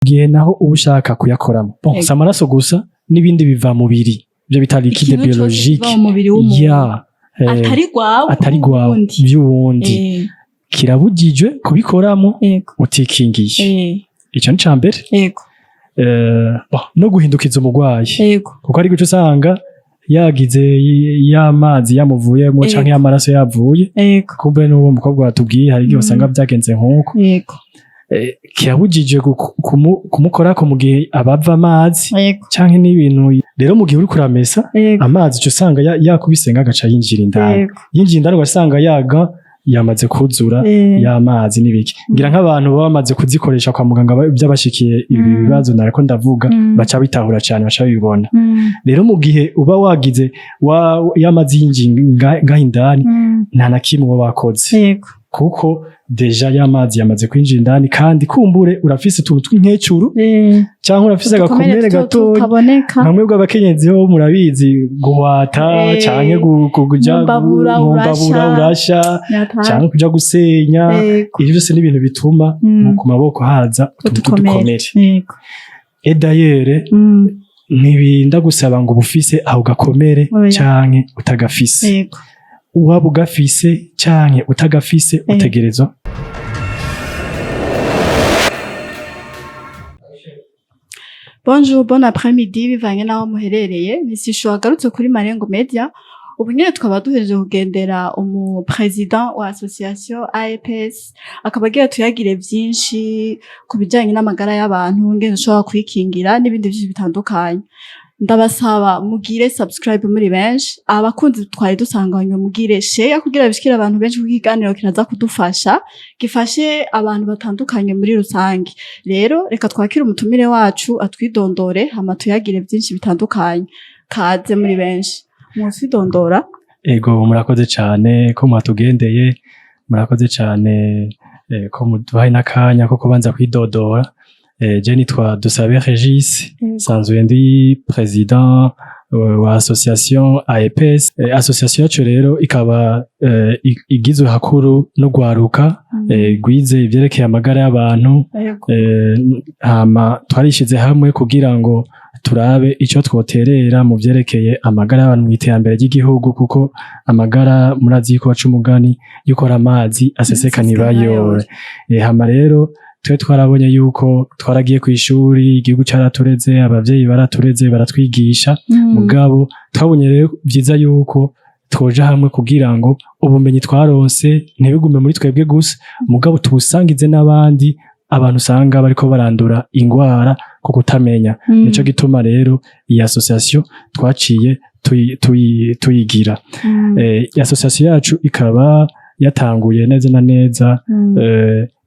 gihe naho uba ushaka kuyakoramo bon si amaraso gusa n'ibindi biva mu mubiri ibyo bita liquide biologique atari gwawe by'uwundi kirabujijwe kubikoramo utikingiye icyo ni cambere no guhindukiza umurwayi kuko ari guca usanga yagize y'amazi yamuvuyemo canke y'amaraso yavuye kumbe n'uwo mukobwa watubwiye hari igihe usanga byagenze nk'uko kirabujije kumukorako mu gihe abava amazi canke n'ibintu rero mu gihe uri kuramesa amazi cyo usanga yakubisenga agaca yinjira indani ugasanga yaga yamaze kuzura y'amazi n'ibiki ngira nk'abantu baba bamaze kuzikoresha kwa muganga byabashikiye ibi bibazo nariko ndavuga baca bitahura cyane baca bibona rero mu gihe uba wagize y'amazi yinjira ngaho indani nta na kimwe wakoze kuko deja y'amazi yamaze kwinjira indani kandi kumbure urafise utuntu tw'inkecuru cyangwa urafise agakomere gato nkamwe bw'abakenyezi ho murabizi guhwata canke kuja mu urasha canke kuja gusenya ivyo byose ni ibintu bituma ku maboko haza utuntu dukomere d'ailleurs ntibinda gusaba ngo ubufise aho gakomere canke utagafise waba ugafise canke utagafise utegerezwa Bonjour, bon après-midi, bivanye naho muherereye. Nisisho agarutse kuri Marengo Media. Ubu nyene twaba duhejeje kugendera president wa association AEPS akaba agira tuyagire vyinshi ku bijanye n'amagara y'abantu ngene ushobora kwikingira n'ibindi byinshi bitandukanye. Ndabasaba mugire subscribe muri benshi abakunzi twari dusanganywe mugire share kugira bishikira abantu benshi kukiganiro kiraza kudufasha gifashe abantu batandukanye muri rusange rero reka twakire umutumire wacu atwidondore hama tuyagire byinshi bitandukanye kaze muri benshi musidondora ego murakoze cyane ko mwatugendeye murakoze cyane ko muduhaye nakanya ko kubanza kwidodora je nitwa Dusabe Regis sanzwe ndi president wa association AEPS association yacu rero ikaba igizwe hakuru no gwaruka gwize ivyerekeye amagara y'abantu hama twarishize hamwe kugira ngo turabe ico twoterera mu vyerekeye amagara y'abantu mu iterambere ry'igihugu kuko amagara murazi ko baca umugani yukora amazi aseseka nibayore hama rero twe twarabonye yuko twaragiye ku ishuri igihugu cyaratureze abavyeyi baratureze baratwigisha mugabo twabonye rero byiza yuko twoja hamwe kugira ngo ubumenyi twaronse ntibigume muri twebwe gusa mugabo tubusangize n'abandi abantu usanga bariko barandura ingwara ko kutamenya nico gituma rero iyi association twaciye tuyigira association yacu ikaba yatanguye neza na neza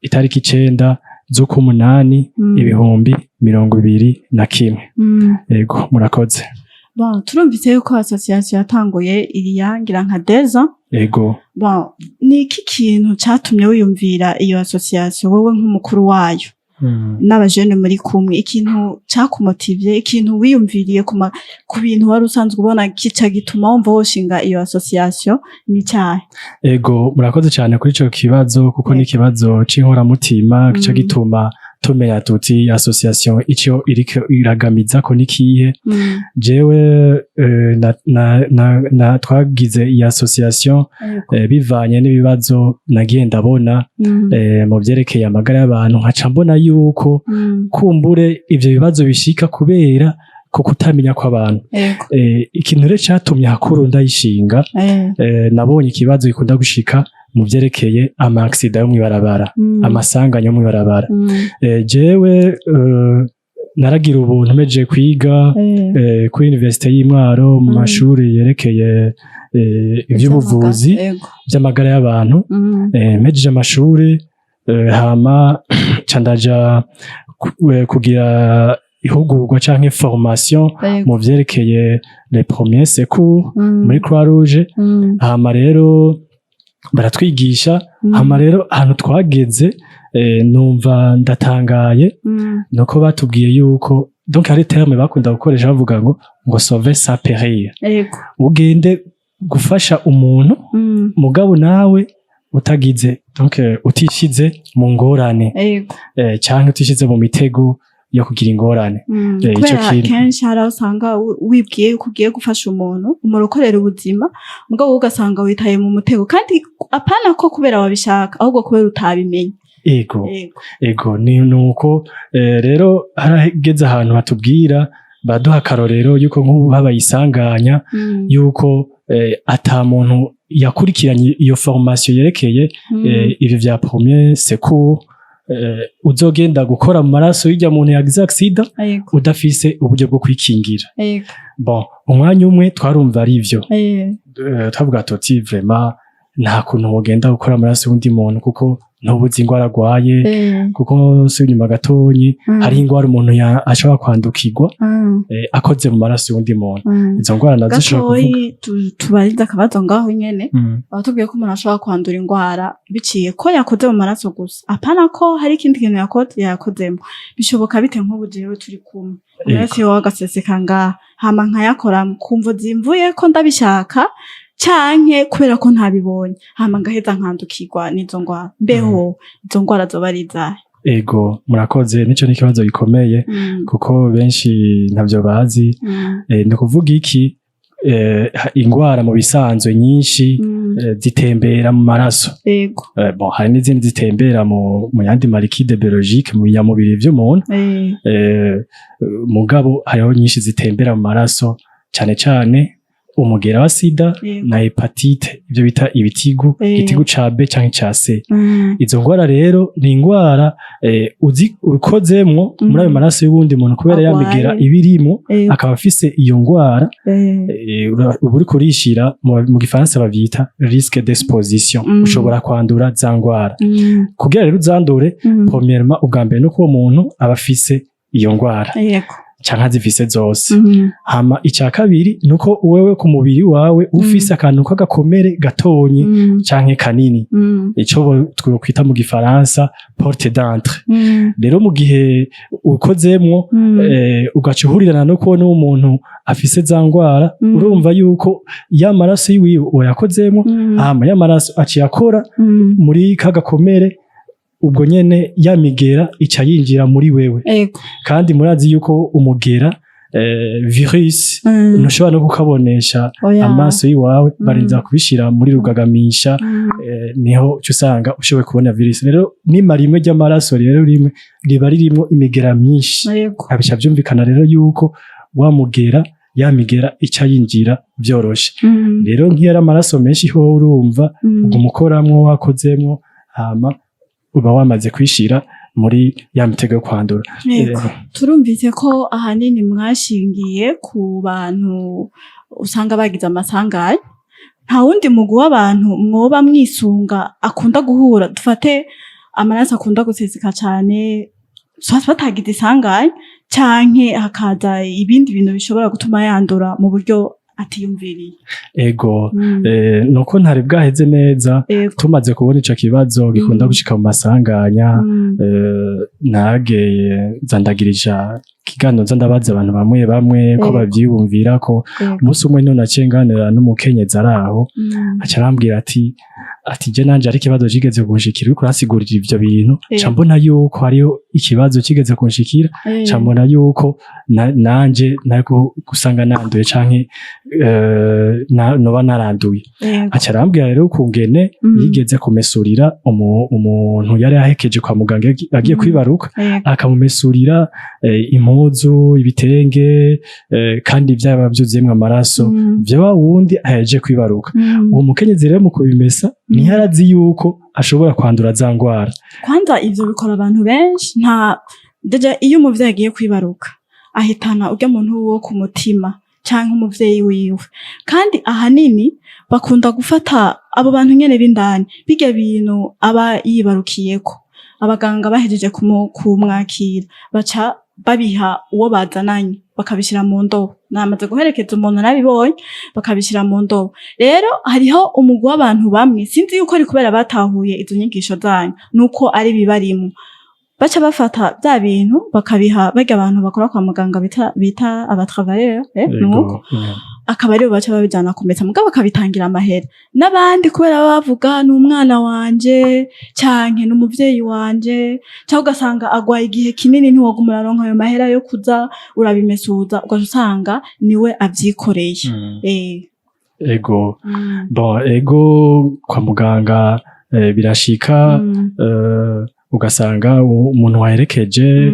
itariki 9 z'ukumunani 2021 yego murakoze bon turumvise yuko association yatanguye iriyangira nka deza yego bon ni iki kintu cyatumye wiyumvira iyo association wowe nk'umukuru wayo n'abajene muri kumwe ikintu cyakumotivye ikintu wiyumviriye ku bintu wari usanzwe ubona kica gituma wumva woshinga iyo association ni cyahe ego murakoze cyane kuri ico kibazo kuko ni kibazo c'inkoramutima kica gituma tumenya tuti association ico iriko iragamiza ko nikihe jewe na twagize iyi association bivanye n'ibibazo nagiye ndabona mu vyerekeye amagara y'abantu nkaca mbona yuko kumbure ivyo bibazo bishika kubera ko kutamenya kw'abantu ikintu rero catumye hakuru ndayishinga nabonye ikibazo gikunda gushika mu vyerekeye ama-accident yo mwibarabara amasanganya yo mwibarabara jewe naragira ubuntu meje kwiga kuri universite y'Imwaro mu mashuri yerekeye ivy'ubuvuzi by'amagara y'abantu meje amashuri hama candaja kugira ihugurwa canke formation mu vyerekeye les premiers secours muri Croix Rouge hama rero baratwigisha hama rero ahantu twageze numva ndatangaye nuko batubwiye yuko donc hari terme bakunda gukoresha bavuga ngo sauver sa périr ugende gufasha umuntu mugabo nawe utagize donc utishize mu ngorane canke utishize mu mitego yo kugira ingorane. Kubera kenshi hari aho usanga wibwiye yuko ugiye gufasha umuntu umurokorera ubuzima mugabo ugasanga witaye mu mutego kandi apana ko kubera wabishaka ahubwo kubera utabimenye. Ego ni nuko rero harageze ahantu batubwira baduha akarorero yuko nk'ubu habaye isanganya yuko ata muntu yakurikiranye iyo formation yerekeye ibyo vya premier secours uzogenda gukora mu maraso y'ijya muntu yagize accident udafise uburyo bwo kwikingira. Bon, umwanya umwe twarumva ari ivyo twavuga tuti vraiment nta kuntu wogenda gukora amaraso y'undi muntu kuko ntubuzi ingwara arwaye kuko si inyuma gatonyi hari ingwara umuntu ashobora kwandukirwa akoze mu maraso y'undi muntu. Izo ngwara nazo zishobora kuvuga tubariza akabazo ngaho nyene abatubwiye ko umuntu ashobora kwandura ingwara biciye ko yakoze mu maraso gusa apana ko hari ikindi kintu yakozemo. Bishoboka bite nk'ubu jewe turi kumwe amaraso yo agaseseka ngaha hama nkayakora kumva zimvuye ko ndabishaka canke kubera ko ntabibonye hama ngaheza nkandukirwa n'izo ngwara. Mbeho izo ngwara zoba ari izahe? Ego murakoze, nico ni ikibazo gikomeye kuko benshi ntavyo bazi. Ni kuvuga iki, ingwara mu bisanzwe nyinshi zitembera mu maraso. Bon, hari n'izindi zitembera mu yandi malikide biologique mu binyamubiri vy'umuntu, mugabo hariho nyinshi zitembera mu maraso cane cane umugera wa sida na hepatite, ibyo bita ibitigu, igitigu ca B canke ca C. Izo ngwara rero ni ingwara ukozemwo muri ayo maraso y'ubundi muntu kubera yamigera ibirimo akaba afise iyo ngwara uri kurishira mu gifaransa bavyita risque d'exposition, ushobora kwandura za ngwara. Kugira rero uzandure premièrement ubwa mbere nuko uwo muntu aba afise iyo ngwara canke zifise zose. Hama icya kabiri nuko wewe ku mubiri wawe ufise akantu k'agakomere gatonyi canke kanini, ico twokwita mu gifaransa porte d'entre. Rero mu gihe ukozemwo ugaca uhurirana no kubona umuntu afise za ngwara, urumva yuko ya maraso yiwe wayakozemwo hama ya maraso aciye akora muri kagakomere, ubwo nyene yamigera ica yinjira muri wewe. Kandi murazi yuko umugera virus ntushobora no kukabonesha amaso yiwawe, barinza kubishira muri rugagamisha, niho usanga ushoboye kubona virus. Rero nima rimwe ry'amaraso rero rimwe riba ririmo imigera myinshi, abisha byumvikana rero yuko wamugera yamigera ica yinjira byoroshe. Rero nk'iyari amaraso menshi ho urumva ubwo mukoramwo wakozemwo hama uba wamaze kwishira muri ya mitego yo kwandura. Turumvise ko ahanini mwashingiye ku bantu usanga bagize amasanganya. Nta wundi mugwi w'abantu mwoba mwisunga akunda guhura, dufate amaraso akunda guseseka cane batagize isanganya canke hakaza ibindi bintu bishobora gutuma yandura mu buryo atiyumviriye? Nuko ntari bwaheze neza tumaze kubona ico kibazo gikunda gushika mu masanganya. Nageye zandagirisha kigano ndabaza abantu bamwe bamwe ko bavyibumvira ko umunsi umwe none acenganira n'umukenyezi araho aca arambwira ati je nanje ari ikibazo kigeze kunshikira, uriko urasigurira ivyo bintu ca mbona yuko hariho ikibazo kigeze kunshikira, ca mbona yuko nanje nariko gusanga nanduye canke noba naranduye. Aca arambwira rero kungene yigeze kumesurira umuntu yari ahekeje kwa muganga agiye kwibaruka, akamumesurira impuzu, ibitenge, kandi vyaba vyuzuyemwo amaraso vya wundi aheje kwibaruka. Uwo mukenyezi rero mu kubimesa ntiyarazi yuko ashobora kwandura za ngwara. Kwanza ivyo bikora abantu benshi, deja iyo umuvyeyi agiye kwibaruka ahitana urya muntu wo ku mutima canke umuvyeyi wiwe, kandi ahanini bakunda gufata abo bantu nyene b'indani birya bintu aba yibarukiyeko. Abaganga bahejeje kumwakira baca babiha uwo bazananye bakabishira mu ndobo. Namaze guherekeza umuntu nabibonye bakabishira mu ndobo. Rero hariho umugwi w'abantu bamwe, sinzi yuko ari kubera batahuye izo nyigisho zanyu nuko ari bibarimo, baca bafata bya bintu bakabiha barya abantu bakora kwa muganga bita abatravailleurs nuko akaba aribo baca babijana kumesa mugabo bakabitangira amahera n'abandi kubera bavuga n'umwana wanje canke n'umuvyeyi wanje cyangwa ugasanga agwaye igihe kinini ntiwoguma uraronka ayo mahera yo kuza urabimesuza ugasanga niwe avyikoreye ego bon ego kwa muganga birashika ugasanga umuntu waherekeje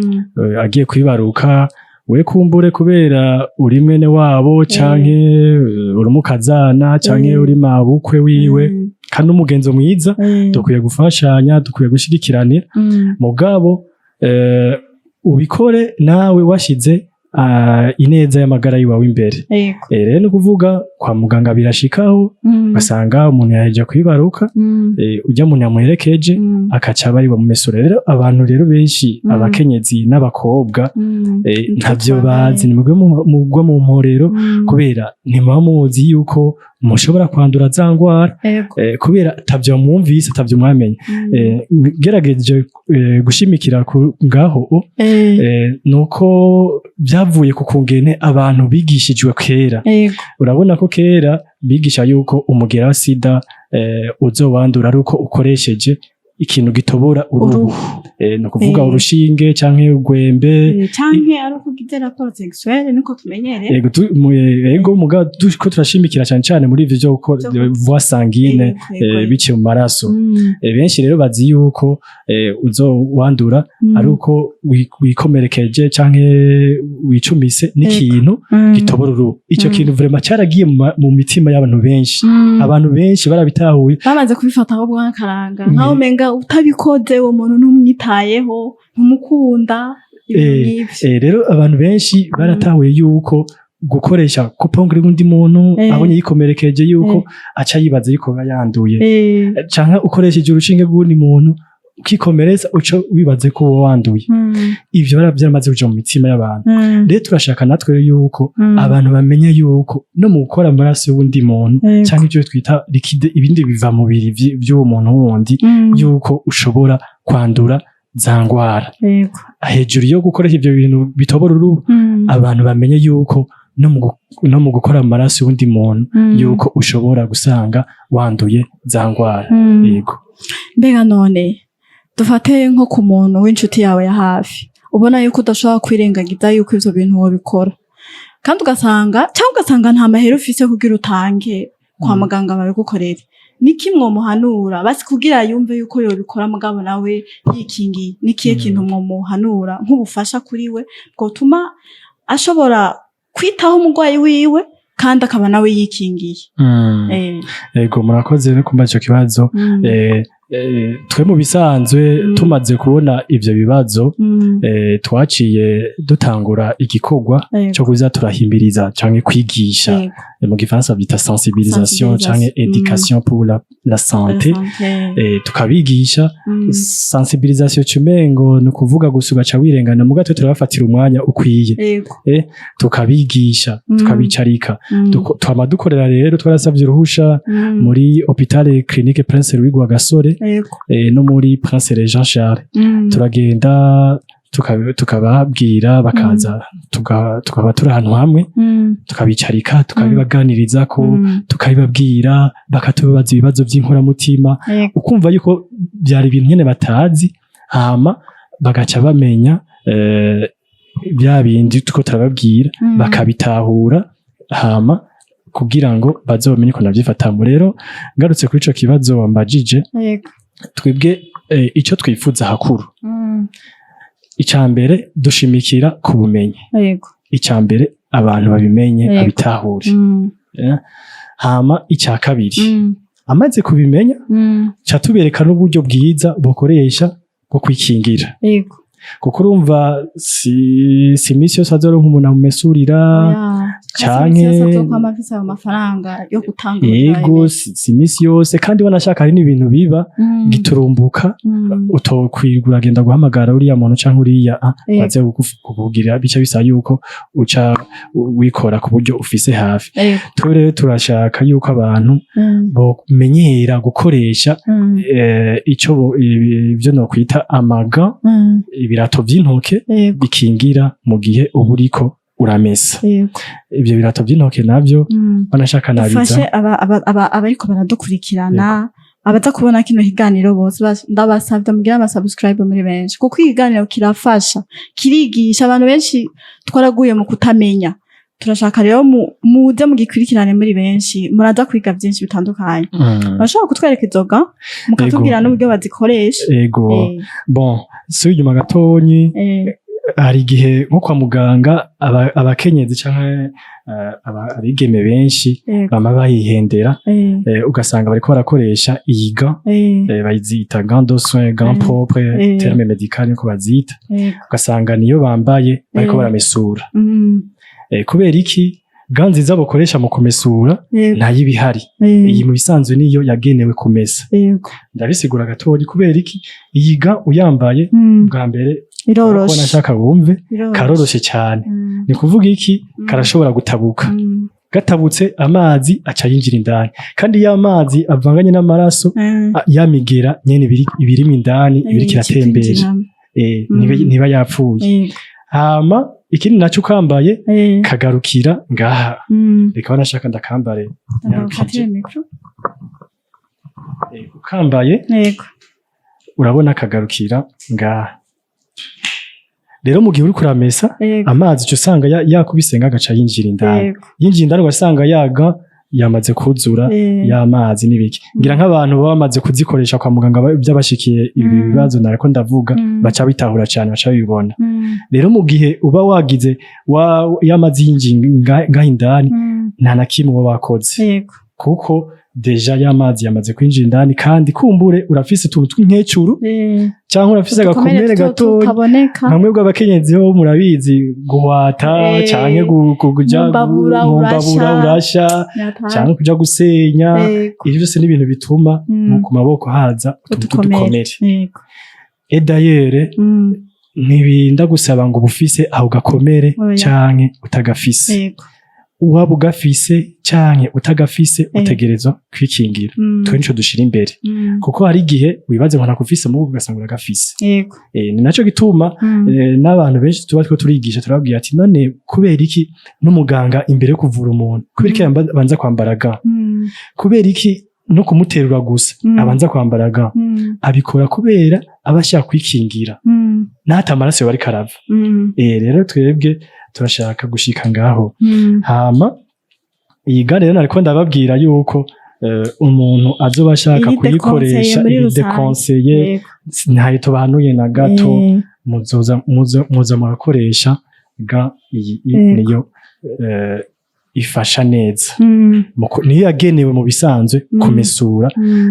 agiye kwibaruka we kumbure kubera uri mwene wabo canke uri umukazana canke uri mabukwe wiwe kandi umugenzo mwiza dukwiye gufashanya dukwiye gushyigikiranira mugabo ubikore nawe washize ineza y'amagara yiwawe imbere rero no kuvuga kwa muganga birashikaho basanga umuntu yaje kwibaruka ujya umuntu yamuherekeje akaca bari bamumesura rero abantu rero benshi abakenyezi n'abakobwa ntavyo bazi nimugwe mu mporero kubera ntimuba muzi yuko mushobora kwandura za ngwara kubera tavyo mwumvise tavyo mwamenye gerageje gushimikira ngaho nuko byavuye ku kungene abantu bigishijwe kera urabona ko kera bigisha yuko umugera wa sida uzowandura ari uko ukoresheje ikintu gitobora uruhu no kuvuga urushinge canke urwembe canke ari ukugize rapport sexuelle niko tumenyereye ego muga duko turashimikira cyane cyane muri ivyo byo gukora voie sanguine biciye mu maraso benshi rero bazi yuko uzowandura ari uko wikomerekeje canke wicumise n'ikintu gitobora uruhu ico kintu vraiment cyaragiye mu mitima y'abantu benshi abantu benshi barabitahuye bamaze kubifata aho bwankaranga nkaho menga utabikoze uwo muntu ntumwitayeho ntumukunda rero abantu benshi baratahuye yuko gukoresha kupongera undi muntu abonye yikomerekeje yuko aca yibaza yuko yanduye canke ukoresheje urushinge rw'undi muntu ukikomereza uco wibaze ko wanduye ivyo byaramaze kuja mu mitima y'abantu rero turashaka natwe yuko abantu bamenye yuko no mu gukora amaraso y'undi muntu cyangwa ibyo twita liquide ibindi biva mu biri by'uwo muntu wundi yuko ushobora kwandura za ngwara hejuru yo gukoresha ivyo bintu bitobora uruhu abantu bamenye yuko no mu gukora amaraso y'undi muntu yuko ushobora gusanga wanduye za ngwara yego mbega none dufate nko ku muntu w'inshuti yawe ya hafi ubona yuko udashobora kwirengagiza yuko ivyo bintu wobikora kandi ugasanga nta mahera ufise kugira utange kwa muganga babigukorere niki mwomuhanura basi kugira yumve yuko yobikora mugabo nawe yikingiye nikiye kintu mwomuhanura nk'ubufasha kuri we bwotuma ashobora kwitaho umurwayi wiwe kandi akaba nawe yikingiye yego murakoze kumva ico kibazo twe mu bisanzwe tumaze kubona ivyo bibazo twaciye dutangura igikorwa cyo kuza turahimbiriza canke kwigisha mu gifaransa bita sensibilisation canke education pour la santé tukabigisha sensibilisation cumengo no kuvuga gusuga ca wirengana mu gato turabafatira umwanya ukwiye tukabigisha tukabicarika twama dukorera rero twarasavye uruhusha muri hôpital clinique Prince Louis Rwagasore no muri Prince Jean Charles turagenda tukababwira bakaza tukaba turi ahantu hamwe tukabicarika tukabibaganiriza ko tukabibabwira bakatubaza ibibazo by'inkoramutima ukumva yuko byari ibintu nyene batazi hama bagaca bamenya bya bindi tuko turababwira bakabitahura hama kugira ngo bazomenye ko navyifatamwe rero ngarutse kuri ico kibazo wambajije twebwe ico twifuza hakuru icambere dushimikira ku bumenyi icambere abantu babimenye abitahure hama icya kabiri amaze kubimenya cyatubereka n'uburyo bwiza bukoresha bwo kwikingira kuko urumva si misi yose azoronka umuntu amumesurira canke yego si misi yose kandi wanashaka hari n'ibintu biba giturumbuka utokwirwa uragenda guhamagara uriya muntu canke uriya baze kukubwira bica bisa yuko uca wikora ku buryo ufise hafi rero turashaka yuko abantu bomenyera gukoresha ico ivyo no kwita amaga ibirato vy'intoke bikingira mu gihe uba uriko uramesa yego ivyo birato vy'intoke navyo banashaka nabiza ufashe abariko baradukurikirana abaza kubona kino kiganiro bose ndabasavye mugira ama subscribe muri benshi kuko ikiganiro kirafasha kirigisha abantu benshi twaraguye mu kutamenya turashaka rero muze mugikurikirane muri benshi muraza kwiga byinshi bitandukanye bashaka kutwereka inzoga mukatubwira n'uburyo bazikoresha yego bon so inyuma gatonyi hari igihe nko kwa muganga abakenyezi canke abigeme benshi bama bayihendera ugasanga bariko barakoresha iyiga bayizita gants de soins gants propres terme médical niko bazita ugasanga niyo bambaye bariko baramesura kubera iki gants nziza bakoresha mu kumesura ntayibihari iyi mu bisanzwe niyo yagenewe kumesa ndabisigura gatoyi kubera iki iyiga uyambaye bwa mbere iroroshe nashaka wumve karoroshe cyane ni kuvuga iki karashobora gutabuka gatabutse amazi aca yinjira indani kandi ya mazi avanganye n'amaraso yamigera nyene ibirimo indani ibiri kiratembera niba yapfuye hama ikindi naco kambaye kagarukira ngaha reka banashaka ndakambare kambaye urabona kagarukira ngaha rero mu gihe uri kuramesa amazi cyo usanga yakubisenga agaca yinjira indani yinjira indani ugasanga yaga yamaze kuzura y'amazi n'ibiki ngira nk'abantu baba bamaze kuzikoresha kwa muganga by'abashikiye ibi bibazo nariko ndavuga baca bitahura cyane baca bibona rero mu gihe uba wagize y'amazi yinjira ngaho indani nta na kimwe uba wakoze kuko deja y'amazi yamaze kwinjira indani kandi kumbure urafise utuntu tw'inkecuru cyangwa urafise agakomere gato namwe bw'abakenyezi ho murabizi guhwata canke kuja mu mbabura urasha canke kuja gusenya ivyo byose ni ibintu bituma ku maboko haza utuntu dukomere edayere ntibinda gusaba ngo bufise aho gakomere canke utagafise waba ugafise canke utagafise utegerezwa kwikingira twe nico dushira imbere kuko hari igihe wibaze ngo ntakufise mu ugasanga uragafise ni naco gituma n'abantu benshi tuba two turigisha turababwira ati none kubera iki n'umuganga imbere yo kuvura umuntu kubera iki abanza kwambara ga kubera iki no kumuterura gusa abanza kwambara ga abikora kubera abashaka kwikingira nata amaraso bari karava rero twebwe turashaka gushika ngaho hama iyi gare rero nariko ndababwira yuko umuntu azoba ashaka kuyikoresha déconseillé ntayo tubahanuye na gato muza murakoresha ga iyi niyo ifasha neza niyo yagenewe mu bisanzwe kumesura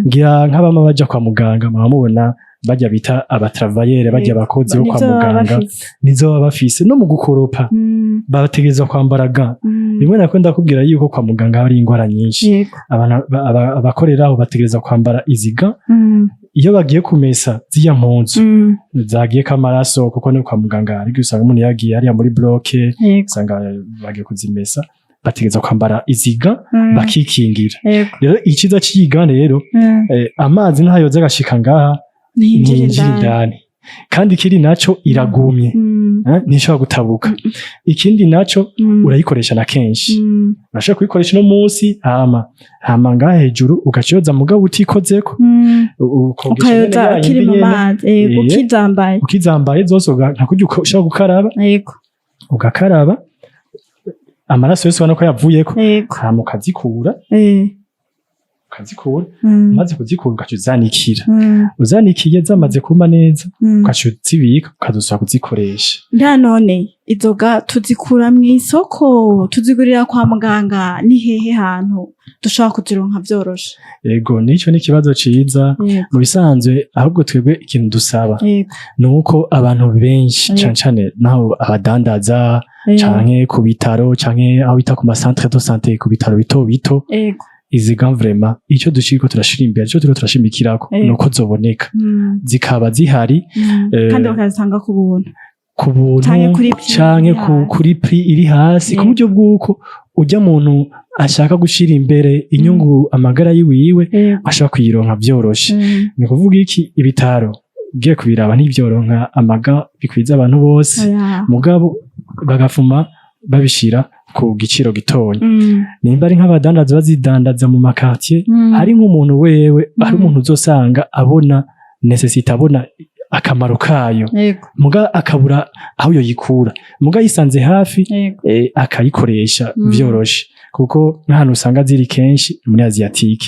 ngira nk'abama baja kwa muganga mubona bajya bita abatravayere bajya abakozi bo kwa muganga nizo baba bafise no mu gukoropa bategereza kwambara ga rimwe nako ndakubwira yuko kwa muganga hari ingwara nyinshi abakoreraho bategereza kwambara iziga iyo bagiye kumesa ziya mpunzu zagiye kamaraso kuko no kwa muganga ariko usanga umuntu yagiye hariya muri bloke usanga bagiye kuzimesa bategereza kwambara iziga bakikingira rero ikiza cyigane rero amazi ntayo zagashika ngaha ninjira indani kandi ikindi naco iragumye ntishobora gutabuka ikindi naco urayikoresha na kenshi urashobora kuyikoresha no munsi hama ngaha hejuru ugaciyoza mugabo utikozeko ukayoza kiri mu mazi ukizambaye zose ntakurya ushobora gukaraba ugakaraba amaraso yose ubona ko yavuyeko hama ukazikura maze kuzikura ugaca uzanikira uzanikiye zamaze kuma neza ugaca uzibika ukazosubira kuzikoresha nda none izoga tuzikura mu isoko tuzigurira kwa muganga ni hehe hantu dushobora kuzironka vyoroshe yego nico ni ikibazo ciza mu bisanzwe ahubwo twebwe ikintu dusaba nuko abantu benshi cane naho abadandaza canke ku bitaro canke aho bita ku ma centre de santé ku bitaro bito bito izi gants vraiment icyo dushiriko turashira imbere icyo turiko turashimikirako nuko zoboneka zikaba zihari kandi bakazitanga ku buntu canke kuri prix iri hasi ku buryo bwuko ujya muntu ashaka gushira imbere inyungu amagara yiwiwe ashaka kuyironka vyoroshe ni kuvuga iki ibitaro ugiye kubiraba n'ivyoronka amaga bikwiza abantu bose mugabo bagafuma babishira ku giciro gitonya nimba ari nk'abadandaza bazidandaza mu makartier hari nk'umuntu wewe hari umuntu uzosanga abona necessite abona akamaro kayo muga akabura aho yoyikura muga yisanze hafi akayikoresha vyoroshe kuko n'ahantu usanga ziri kenshi muri asiatique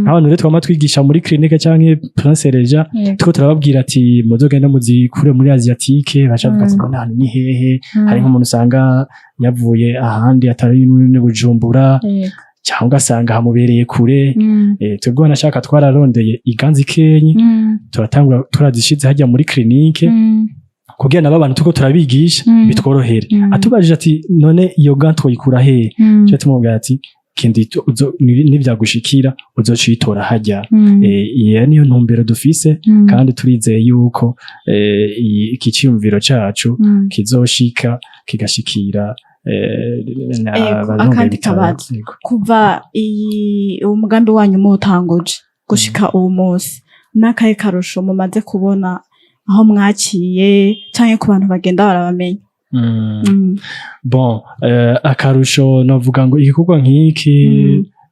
abantu rero twama twigisha muri clinique canke Prince Regis tuko turababwira ati muzogenda muzikure muri asiatique bacavuga ati none ni hehe hari nk'umuntu usanga yavuye ahandi atari ni Bujumbura cyangwa ugasanga hamubereye kure twebwe nashaka twararondeye iganzi kenyi turatangura turazishize hajya muri clinique kugira nabo abantu tuko turabigisha bitworohere atubajije ati none iyo ganto yikura he cyo tumubwira ati kindi nivyagushikira uzocitora hajya iyo niyo ntumbero dufise kandi turizeye yuko iki cyumviro cacu kizoshika kigashikira akandi kabazo kuva umugambi wanyu mutanguje gushika uwo munsi n'akahe karusho mumaze kubona aho mwaciye canke ku bantu bagenda barabamenya bon akarusho novuga ngo igikorwa nk'iki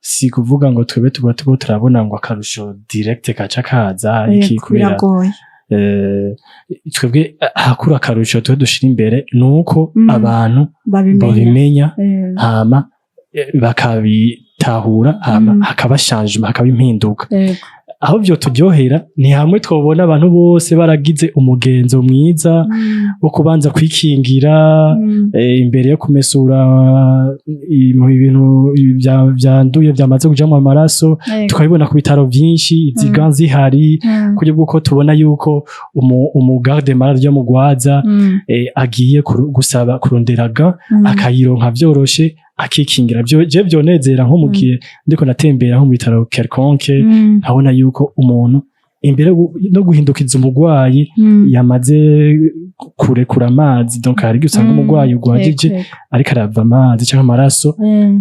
si kuvuga ngo twebe tuba turabona ngo akarusho direct kaca kaza iki kubera twebwe hakura akarusho tuwe dushira imbere nuko abantu babimenya hama bakabitahura hama hakaba changement hakaba impinduka aho byo turyohera ni hamwe twobona abantu bose baragize umugenzo mwiza wo kubanza kwikingira imbere yo kumesura mu bintu byanduye byamaze kujamo amaraso tukabibona ku bitaro byinshi iziganzi hari kuri bwuko tubona yuko umugarde malade yo mugwaza agiye gusaba kuronderaga akayironka byoroshe akikingira je byonezera nko mugiye ndiko natembera nko mu bitaro quelconque nkabona yuko umuntu imbere no guhindukiza umugwayi yamaze kurekura amazi donc hari gusanga umugwayi ugwajije ariko arava amazi cyangwa amaraso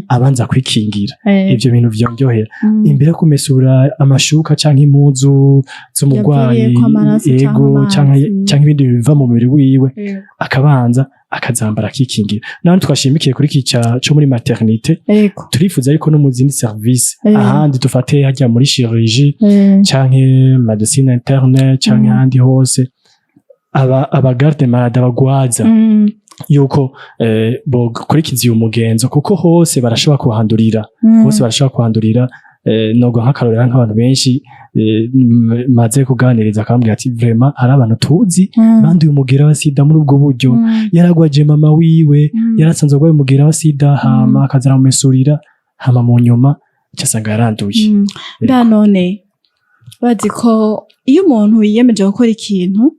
abanza kwikingira ivyo bintu vyonjohera imbere kumesura amashuka canke impuzu z'umugwayi yego canke ibindi biva mu mubiri wiwe akabanza akazambara kikingira nandi twashimikiye kuri kica cyo muri maternité turifuza ariko no mu zindi service ahandi dufate hajya muri chirurgie canke médecine interne canke ahandi hose aba garde malade abagwaza yuko bokurikiza umugenzo kuko hose barashobora kuhandurira nogo nk'akarorera nk'abantu benshi maze kuganiriza akambwira ati vraiment hari abantu tuzi banduye umugera wa sida muri ubwo buryo yaragwaje mama wiwe yarasanzwe agwaye umugera wa sida hama akazana mumesurira hama mu nyuma cyasanga yaranduye none bazi ko iyo umuntu yiyemeje gukora ikintu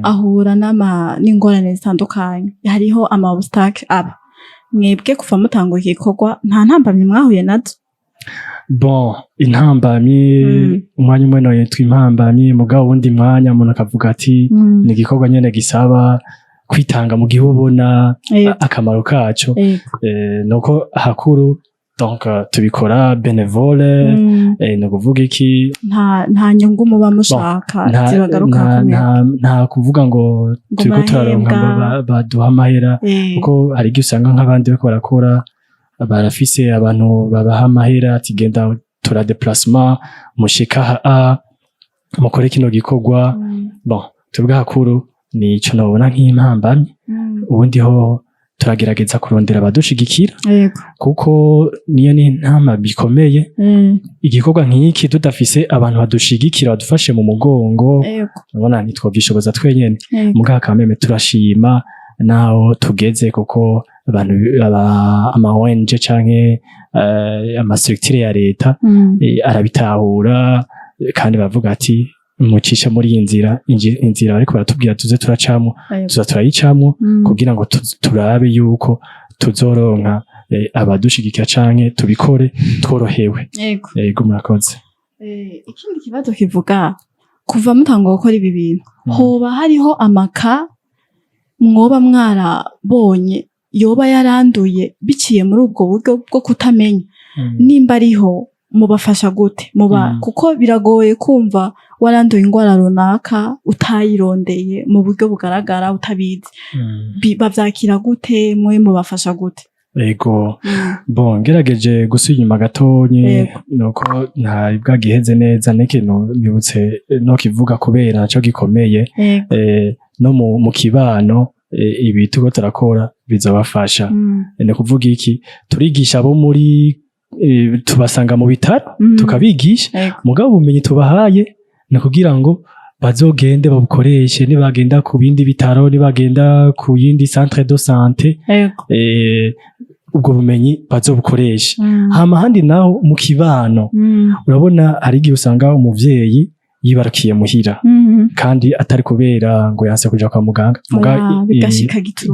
ahura n'ingorane zitandukanye hariho ama obstacle aba mwebwe kuva mutangura igikorwa nta ntambamye mwahuye nazo bon intambamye umwanya umwe no yitwa impambamye mugabo wundi mwanya umuntu akavuga ati ni igikorwa nyene gisaba kwitanga mu gihe ubona akamaro kaco nuko hakuru donc tubikora benevole no kuvuga iki nta nyungu muba mushaka zibagaruka nta kuvuga ngo turiko turaronka baduha amahera kuko hari igihe usanga nk'abandi bariko barakora barafise abantu babaha amahera ati genda tura déplacement mushika mukore kino gikorwa bon tubwa hakuru ni ico nobona nk'impambamye ubundi ho turagerageza kurondera abadushigikira kuko niyo ni ntama bikomeye igikorwa nk'iki tudafise abantu badushigikira badufashe mu mugongo ubona nitwogishoboza twenyene mugaka kameme turashima naho tugeze kuko abantu ama ONG canke ama structure ya leta arabitahura kandi bavuga ati mucisha muri inzira ariko baratubwira tuze turacamo turayicamo kugira ngo turabe yuko tuzoronka abadushigikira canke tubikore tworohewe yego murakoze ikindi kibazo kivuga kuva mutanga gukora ibi bintu hoba hariho amaka mwoba mwarabonye yoba yaranduye biciye muri ubwo buryo bwo kutamenya nimba ariho mubafasha gute kuko biragoye kumva waranduye ingwara runaka utayirondeye mu buryo bugaragara utabizi bavyakira gute mwe mubafasha gute ego bon ngerageje gusubira inyuma gatonye nuko nta bwagiheze neza n'ikintu nibutse no kivuga kubera naco gikomeye no mu kibano ibi tuko turakora bizabafasha ni kuvuga iki turigisha abo muri tubasanga mu bitaro tukabigisha mugabo ubumenyi tubahaye ni kugira ngo bazogende babukoreshe nibagenda ku bindi bitaro nibagenda ku yindi centre de santé ubwo bumenyi bazobukoresha hama handi naho mu kibano urabona hari igihe usanga umuvyeyi yibarukiye muhira kandi atari kubera ngo yanse kuja kwa muganga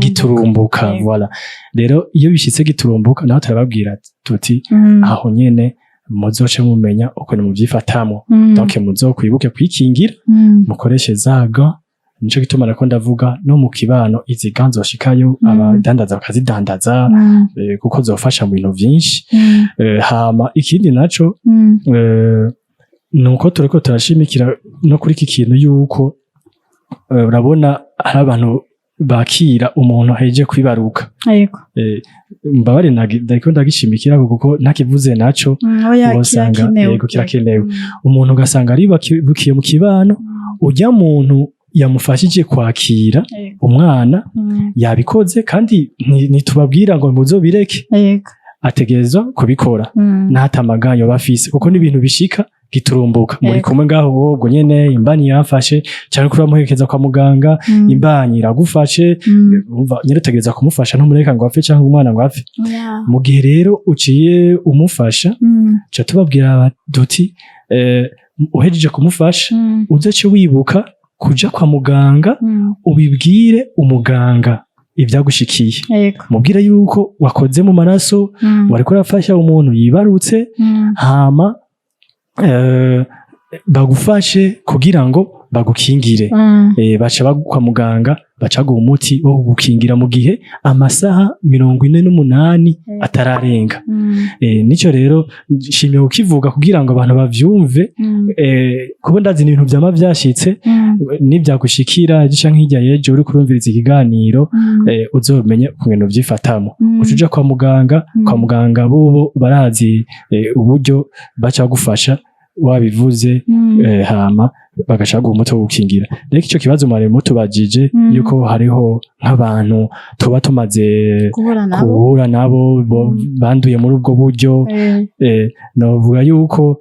giturumbuka voilà rero iyo bishitse giturumbuka naho turababwira tuti aho nyene muzoce mumenya uko ni muvyifatamo donc muzokwibuke kwikingira mukoreshe zaga nico gituma nako ndavuga no mu kibano izi ganzo shikayo abadandaza bakazidandaza kuko zofasha mu bintu vyinshi hama ikindi naco nuko tureko turashimikira no kuri iki kintu yuko urabona hari abantu bakira umuntu aheje kwibaruka mbabare ndariko ndagishimikira kuko ntakivuze naco usanga yego kirakenewe umuntu ugasanga ari bakiye mu kibano ujya muntu yamufashije kwakira umwana yabikoze kandi nitubabwira ngo muzobireke ategerezwa kubikora ntatamaganyo bafise kuko n'ibintu bishika giturumbuka muri kumwe ngaho ubwo nyene imbanyi yafashe cyane kuri amuherekeza kwa muganga imbanyi iragufashe umva nyene tegereza kumufasha ntumureka ngo apfe cyangwa umwana ngo apfe mu gihe rero uciye umufasha cyo tubabwira duti uhejeje kumufasha uzace wibuka kuja kwa muganga ubibwire umuganga ivyagushikiye mubwire yuko wakoze mu maraso wariko urafasha umuntu yibarutse hama bagufashe kugira ngo bagukingire baca kwa muganga baca guha umuti wo gukingira mu gihe amasaha 48 atararenga nico rero shimiye ukivuga kugira ngo abantu bavyumve kuko ndazi ibintu byama byashitse nibyagushikira gica nk'ijya yeje uri kurumviriza ikiganiro uzomenye ukuntu vyifatamo ucuja kwa muganga bobo barazi uburyo baca gufasha wabivuze hama bagashaka umuti wo gukingira reka ico kibazo mwari mutubajije yuko hariho nk'abantu tuba tumaze kuhura nabo banduye muri ubwo buryo novuga yuko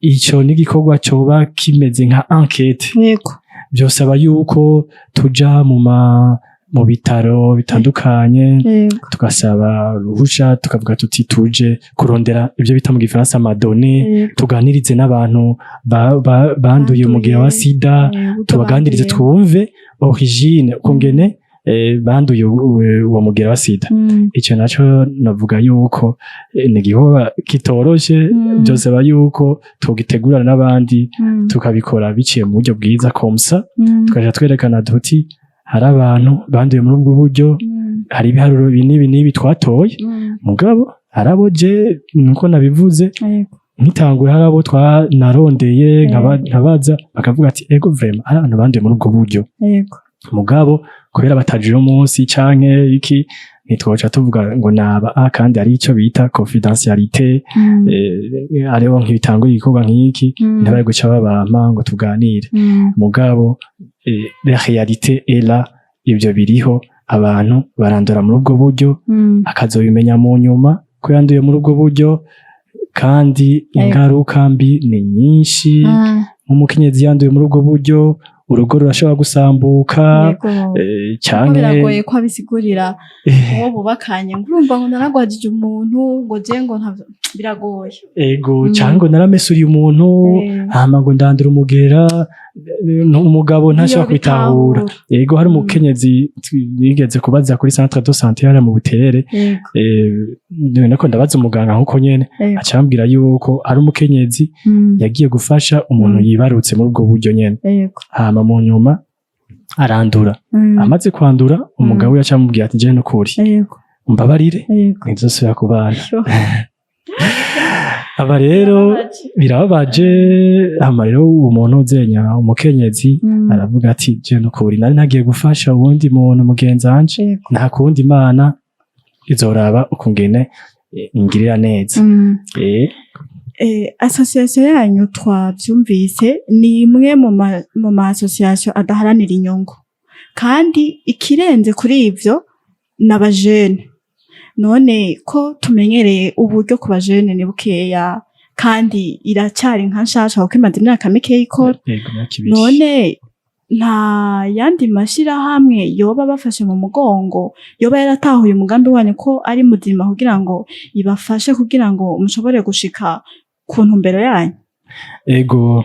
ico n'igikorwa coba kimeze nka enquête byosaba yuko tuja mu bitaro bitandukanye tugasaba ruhusha tukavuga tuti tuje kurondera ibyo bita mu gifaransa amadone tuganirize n'abantu banduye umugera wa sida tubaganirize twumve origine ukungene banduye uwo mugera wa sida icyo naco navuga yuko ni igikorwa kitoroshe byosaba yuko tugitegurana n'abandi tukabikora biciye mu buryo bwiza komsa tukaja twerekana tuti hari abantu banduye muri ubwo buryo hari ibiharuro binibi twatoye mugabo harabo je nuko nabivuze nkitangura harabo twanarondeye nkabaza bakavuga ati ego vraiment hari abantu banduye muri ubwo buryo mugabo kubera batajije umunsi canke iki nitwoca tuvuga ngo naba kandi ari ico bita confidentialité ariho nk'ibitangura igikorwa nk'iki ntabari guca babampa ngo tuganire mugabo la réalité est là ibyo biriho abantu barandura muri ubwo buryo akazobimenya mu nyuma ko yanduye muri ubwo buryo kandi ingaruka mbi ni nyinshi nk'umukenyezi yanduye muri ubwo buryo urugo rurashobora gusambuka cyane biragoye ko abisigurira uwo bubakanye ngurumva ngo naragwajije umuntu ngo je ngo biragoye ego cyangwa naramesuriye umuntu hama ngo ndandura umugera umugabo ntashobora kwitahura ego hari umukenyezi nigeze kubaza kuri centre de santé hano mu Buterere nako ndabaza umuganga nkuko nyene acambwira yuko hari umukenyezi yagiye gufasha umuntu yibarutse muri ubwo buryo nyene hama mu nyuma arandura amaze kwandura umugabo yacamubwira ati je no kuri mbabarire ntizosubira kubana aba rero birababaje hama rero umuntu uzenya umukenyezi aravuga ati je nukuri nari nagiye gufasha uwundi muntu mugenzi wanje nta kundi Imana izoraba ukungene ingirira neza. Association yanyu twavyumvise ni imwe mu ma association adaharanira inyungu kandi ikirenze kuri ivyo n'abajene. None ko tumenyereye uburyo ku bajene ni bukeya kandi iracyari nka nshasha kuko imaze imyaka mikeya ikora, none nta yandi mashirahamwe yoba bafashe mu mugongo yoba yaratahuye umugambi wanyu ko ari muzima kugira ngo ibafashe kugira ngo mushobore gushika ku ntumbero yanyu? Ego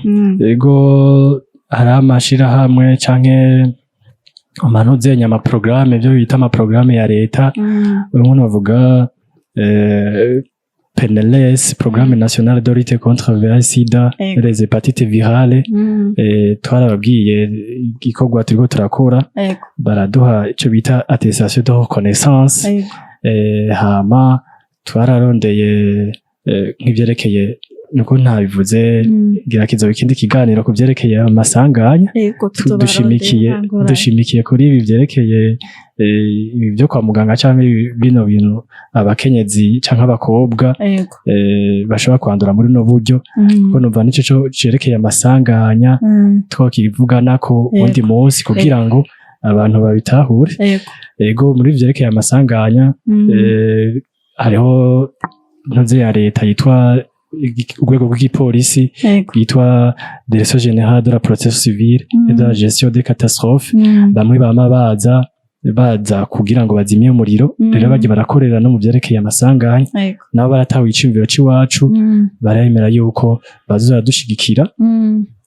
hari amashirahamwe canke amanuzenya amaprograme byo bita amaprograme ya leta, bamwe bavuga PNLS, Programme National de Lutte contre le Sida, les hépatites virales. Twarababwiye igikorwa turiko turakora, baraduha ico bita attestation de reconnaissance. Hama twararondeye nk'ivyerekeye nuko ntabivuze ngira kizoba ikindi kiganiro ku vyerekeye amasanganya, dushimikiye kuri ibi vyerekeye ibyo kwa muganga canke bino bintu abakenyezi canke abakobwa bashobora kwandura muri no buryo, ko numva nico cerekeye amasanganya twokivuganako undi munsi kugira ngo abantu babitahure. Ego muri vyerekeye amasanganya hariho ntuze ya leta yitwa urwego rw'ipolisi yitwa Direction Générale de la Protection Civile et de la Gestion des Catastrophes. Bamwe bama baza kugira ngo bazimye umuriro, rero bagiye barakorera no mu vyerekeye amasanganya, nabo baratawe iciyumviro c'iwacu, baremera yuko bazodushigikira.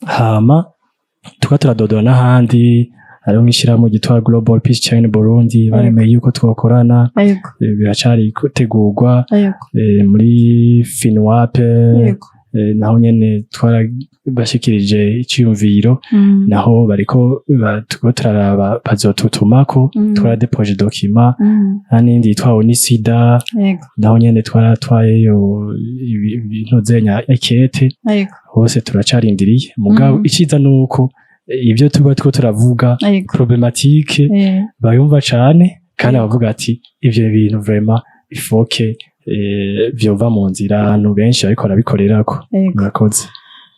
Hama turadodora n'ahandi, hariho nk'ishirahamwe ryitwa Global Peace Chain Burundi, baremeye yuko twokorana, biracari gutegurwa muri FINWAP, naho nyene twarabashikirije iciyumviro, naho bariko turaraba bazotutumako, twaradepoje document, n'indi yitwa Onisida, naho nyene twaratwayeyo ibintu zenya ekete, hose turacarindiriye. Mugabo iciza nuko ibyo tuba turavuga problematike bayumva cane, kandi bavuga ati ivyo bintu vraiment il faut que vyova mu nzira, abantu benshi ariko arabikorerako. Murakoze.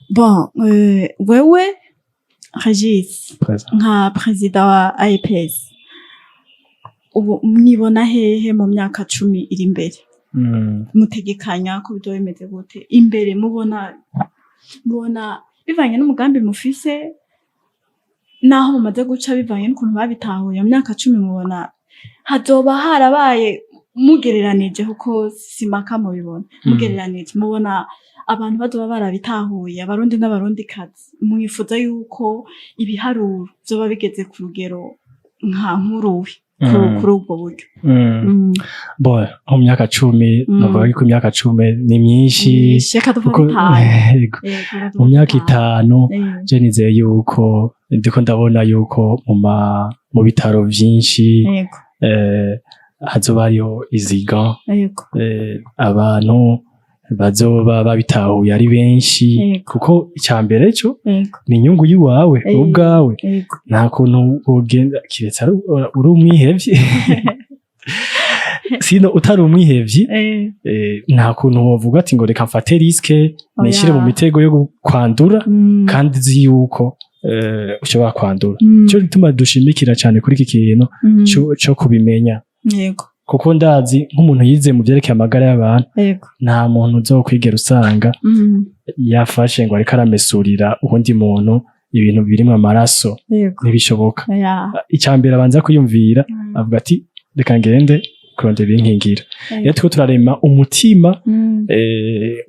Bon, wewe Regis nka president wa APS ubu mwibona hehe mu myaka 10 iri imbere? Mutegekanya ko byo bimeze gute imbere? mubona bivanye n'umugambi mufise naho mumaze guca, bivanye n'ukuntu babitahuye mu myaka 10, mubona hazoba harabaye mugereranije kuko simaka mubibona, mugereranije mubona abantu bazoba barabitahuye, abarundi n'abarundi kazi, mwifuza yuko ibiharuro byoba bigeze ku rugero nka nkuruwe kuri ubwo buryo? Bon, mu myaka 10 navuga ko imyaka 10 ni myinshi, mu myaka 5 je nizeye yuko ndiko ndabona yuko mu bitaro vyinshi hazoba hariho iziga, abantu bazoba babitahuye ari benshi, kuko icyambere cyo ni inyungu yiwawe ubwawe, nta kuntu ugenda kiretse uri umwihevye sino utari umwihevyi, nta kuntu wovuga ati ngo reka mfate riske nishire mu mitego yo kwandura kandi zi yuko ushobora kwandura. Cyo gituma dushimikira cyane kuri iki kintu cyo kubimenya, kuko ndazi nk'umuntu yize mu byerekeye amagara y'abantu, nta muntu uzokwigera usanga yafashe ngo ariko aramesurira ubundi muntu ibintu birimo amaraso, ntibishoboka. Icyambere abanza kuyumvira avuga ati reka ngende kurondera inkingira. Rero two turarema umutima,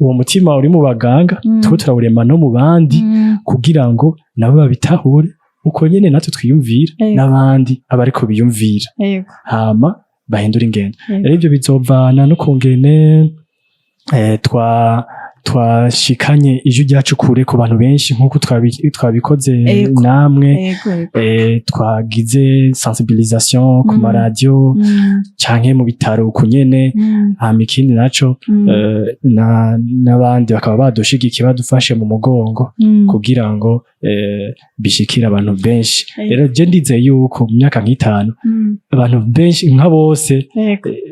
uwo mutima uri mu baganga, two turawurema no mu bandi kugira ngo nabo babitahure uko nyene natwe twiyumvira n'abandi abariko biyumvira, hama bahindura ingendo. Rero ibyo bizovana no kungene twashikanye ijwi ryacu kure ku bantu benshi nk'uko twabikoze namwe twagize sensibilisation ku maradiyo canke mu bitaro kunyene hama ikindi naco n'abandi bakaba badushigikiye badufashe mu mugongo kugira ngo bishikire abantu benshi rero je ndizeye yuko mu myaka nk'itanu abantu benshi nka bose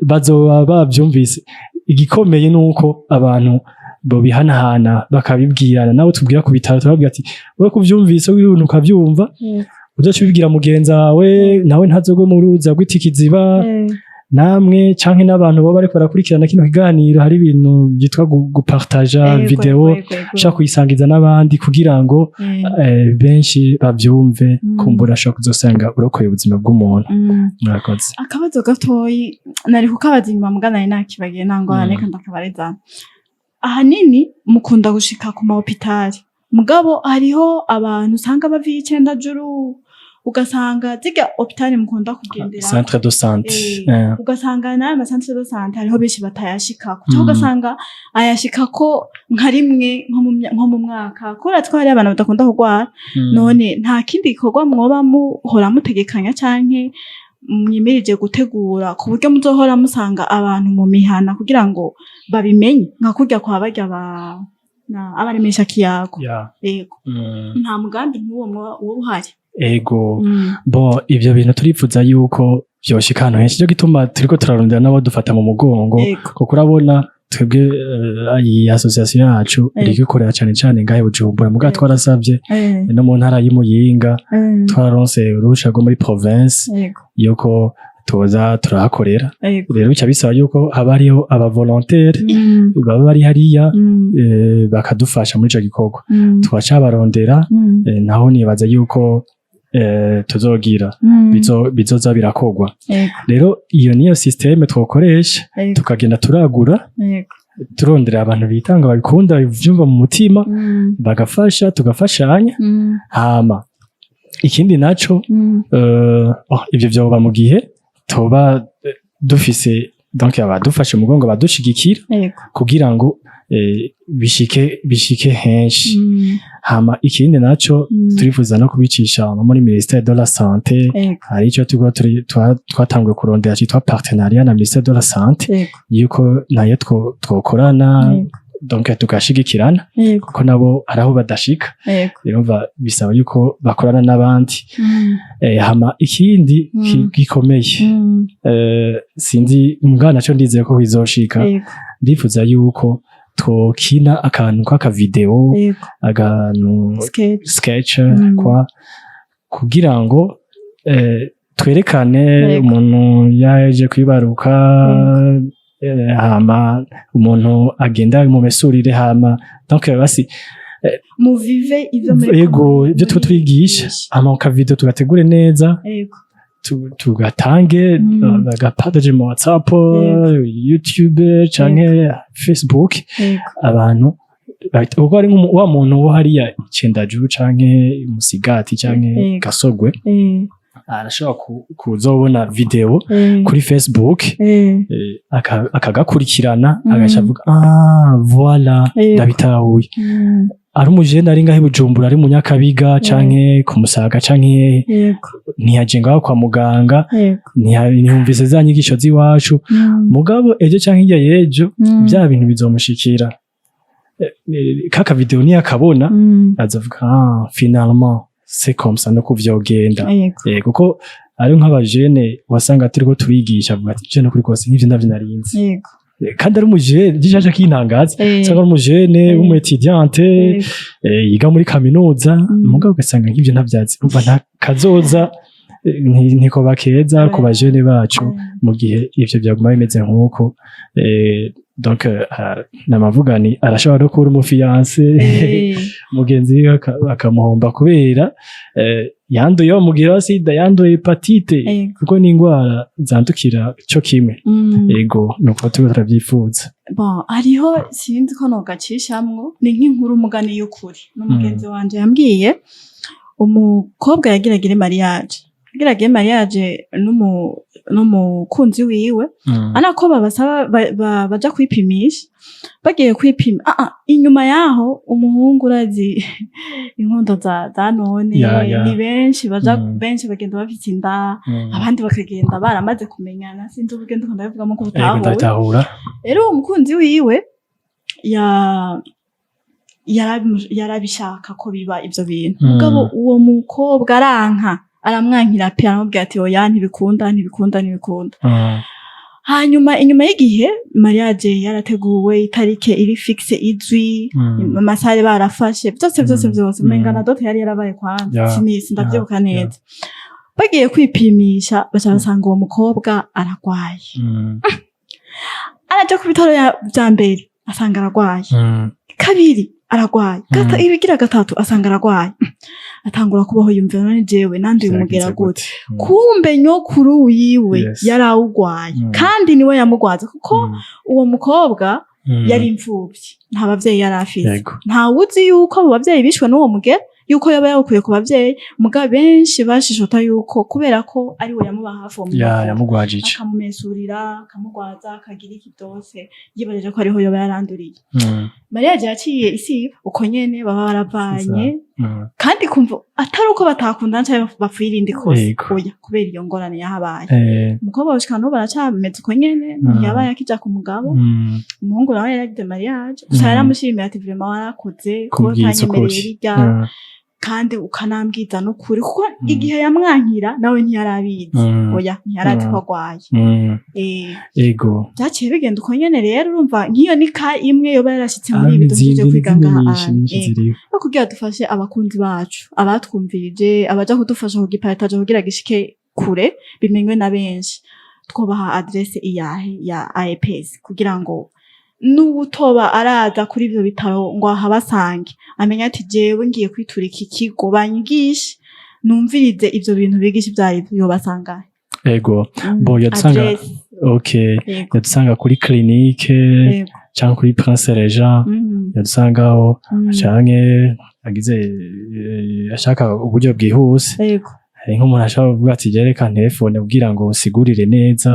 bazoba bavyumvise igikomeye nuko abantu bo bihanahana bakabibwirana nabo tubwira ku bitaro turababwira ati wowe kuvyumvise w'ibintu ukavyumva uzaca ubibwira mugenzi wawe nawe ntazogwe mu ruza rw'itikiziba namwe canke n'abantu baba bariko barakurikirana kino kiganiro hari ibintu byitwa gupartaja video ushaka kuyisangiza n'abandi kugira ngo benshi bavyumve kumbura ashaka kuzosanga urokoye ubuzima bw'umuntu murakoze akabazo gatoyi nari kukabaza inyuma mugana nakibagiye nangwane kandi akabareza ahanini mukunda gushika ku mahopitali mugabo hariho abantu usanga baviye 9 juru ugasanga ziga hopitali mukunda kugendera centre de santé ugasanga na centre de santé hariho benshi batayashika kuko ugasanga ayashika ko nka rimwe nko mu mwaka kora twari abantu badakunda kugwara none nta kindi gikorwa mwoba muhora mutegekanya canke mwimirije gutegura ku buryo muzohora musanga abantu mu mihana kugira ngo babimenye nka kurya kwa barya abaremesha kiyago yego nta mugambi nk'uwo uhari ego bo ivyo bintu turifuza yuko vyoshika hano henshi cyo gituma turiko turarondera nabo dufata mu mugongo kuko urabona twebwe iyi association yacu iriko ikorera cyane ngahe Bujumbura muga twarasavye no mu ntara y'Imuyinga twararonse urusha rwo muri province yuko tuza turahakorera rero bica bisaba yuko haba hariho aba volontaire baba bari hariya bakadufasha muri ico gikorwa twaca barondera naho nibaza yuko tuzogira bizoza birakogwa rero iyo niyo systeme twokoresha tukagenda turagura turondera abantu bitanga babikunda bivyumva mu mutima bagafasha tugafashanya hama ikindi naco ivyo vyoba mu gihe toba dufise donc abadufashe mugongo badushigikira kugira ngo bishike henshi hama ikindi naco turifuza no kubicisha muri ministère de la santé hari ico twatanguye kurondera cyitwa partenariat na ministère de la santé yuko nayo twokorana donc tugashigikirana kuko nabo araho badashika rero bisaba yuko bakorana n'abandi hama ikindi gikomeye sinzi umwana cyo ndizeye ko bizoshika ndifuza yuko twokina akantu k'aka video agantu sketch kwa kugira ngo twerekane umuntu yaje kwibaruka hama umuntu agenda mu mesurire hama donc basi muvive ivyo twigisha hama ka video tugategure neza tugatange agapartage mu WhatsApp YouTube canke Facebook abantu uko ari wa muntu wo hariya Cendajuru canke Musigati canke Gasogwe arashobora kuzobona video kuri Facebook akagakurikirana agaca avuga voilà ndabitahuye ari umujene ari ngahe Bujumbura ari mu Nyakabiga canke ku Musaga canke ntiyaje ngaho kwa muganga ntiyumvise za nyigisho ziwacu mugabo ejo canke hirya yejo bya bintu bizomushikira kaka video ni akabona azavuga finalement c'est comme ça no kuvyogenda kuko ari nk'abajene wasanga turiko turigisha avuga ati je no kuri kose nk'ivyo ndavyo narinzi kandi ari umujene gijaje kintangaza sanga ari umujene w'umuetudiante yiga muri kaminuza mugabo ugasanga nk'ivyo ntavyazi umva nta kazoza ntiko bakeza ku bajene bacu mu gihe ivyo byaguma bimeze nk'uko donc namavugani arashobora no kubura umufiance mugenzi we akamuhomba kubera yanduye mugira sida yanduye hepatite kuko ni ingwara zandukira cyo kimwe ego nuko turabyifuza bon hariho sinzi ko nogacishamwo ni nk'inkuru umugani y'ukuri n'umugenzi wanje yambwiye umukobwa yagiragire mariage n'umu n'umukunzi wiwe anako babasaba baja kwipimisha bagiye kwipima inyuma yaho umuhungu urazi inkondo za none ni benshi benshi bagenda bafite inda abandi bakagenda baramaze kumenyana sinzi ubugendo ndabivugamo ko utahura rero uwo mukunzi wiwe yarabishaka ko biba ivyo bintu mugabo uwo mukobwa aramwankira pe aramubwira ati oya ntibikunda hanyuma inyuma y'igihe mariage yarateguwe itarike iri fixe izwi amasare barafashe byose mengana dote yari yarabaye kwanza sinisi ndavyibuka neza bagiye kwipimisha baca basanga uwo mukobwa aragwaye araja ku bitaro vya mbere asanga aragwaye kabiri aragwaye ibigira gatatu asanga aragwaye atangura kubaho yumva none jewe nanduye umugera gute kumbe nyokuru wiwe yarawugwaye kandi niwe yamugwaza kuko uwo mukobwa yari imfuvyi nta bavyeyi yari afise nta wuzi yuko abo bavyeyi bishwe n'uwo mugera yuko yaba yakuye ku bavyeyi muga benshi bashishota yuko kubera ko ari we yamuba hafi mu yamugwajije akamumesurira akamugwaza akagira ikidose yibareje ko ariho yoba yaranduriye Maria yaciye isi uko nyene baba baravanye kandi kumva atari uko batakundana cyangwa bapfirinde kose oya kubera iyo ngorane yahabaye umukobwa washika no baracameze uko nyene yabaye akija ku mugabo umuhungu nawe yaragize mariage gusa yaramushimiye ati vraiment warakoze ko tanyemereye irya kandi ukanambwiza n'ukuri kuko igihe yamwankira nawe ntiyarabizi oya ntiyarazi ko agwaye ego byaciye bigenda uko nyene rero urumva nk'iyo ni ka imwe yoba yarashitse muri ibi dufite kwiga ngaha kugira dufashe abakunzi bacu abatwumvirije abaja kudufasha kugipartage kugira gishike kure bimenywe na benshi twobaha adresse iyahe ya AEPS kugira ngo n'utoba araza kuri ivyo bitaro ngo ahabasange amenya ati jewe ngiye kwitura iki kigo banyigishe numvirize ivyo bintu bigisha ivyari yobasanga ego bo yadusanga yadusanga kuri clinique cyangwa kuri Prince Regent yadusangaho canke agize ashaka uburyo bwihuse nk'umuntu ashaka kuvuga ati jereka telefone kugira ngo usigurire neza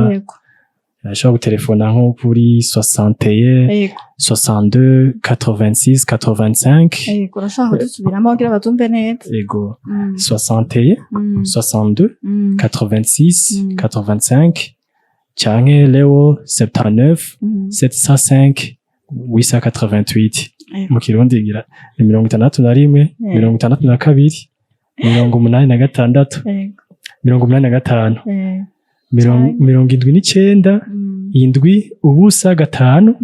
ashobora gutelefona nko kuri 61 62 86 85 urashaka gusubiramo kugira bazumve neza ego 61 62 86 85 canke leo 79 705 888 mu kirundi gira 61 62 86 85 79 indwi ubusa gatanu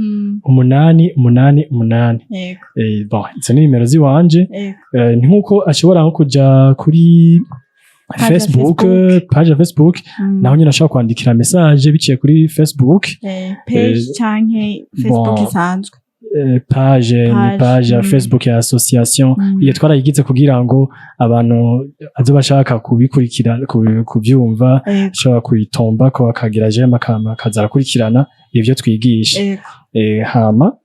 888 bon izo ni nimero ziwanje nkuko ashobora nko kuja kuri Facebook page ya Facebook naho nyine ashaka kwandikira message biciye kuri Facebook page canke Facebook isanzwe page ya Facebook ya association iyo twarayigize kugira ngo abantu azo bashaka kubikurikira kubyumva ashobora kuyitomba ko akagira je makama kazarakurikirana ivyo twigisha hama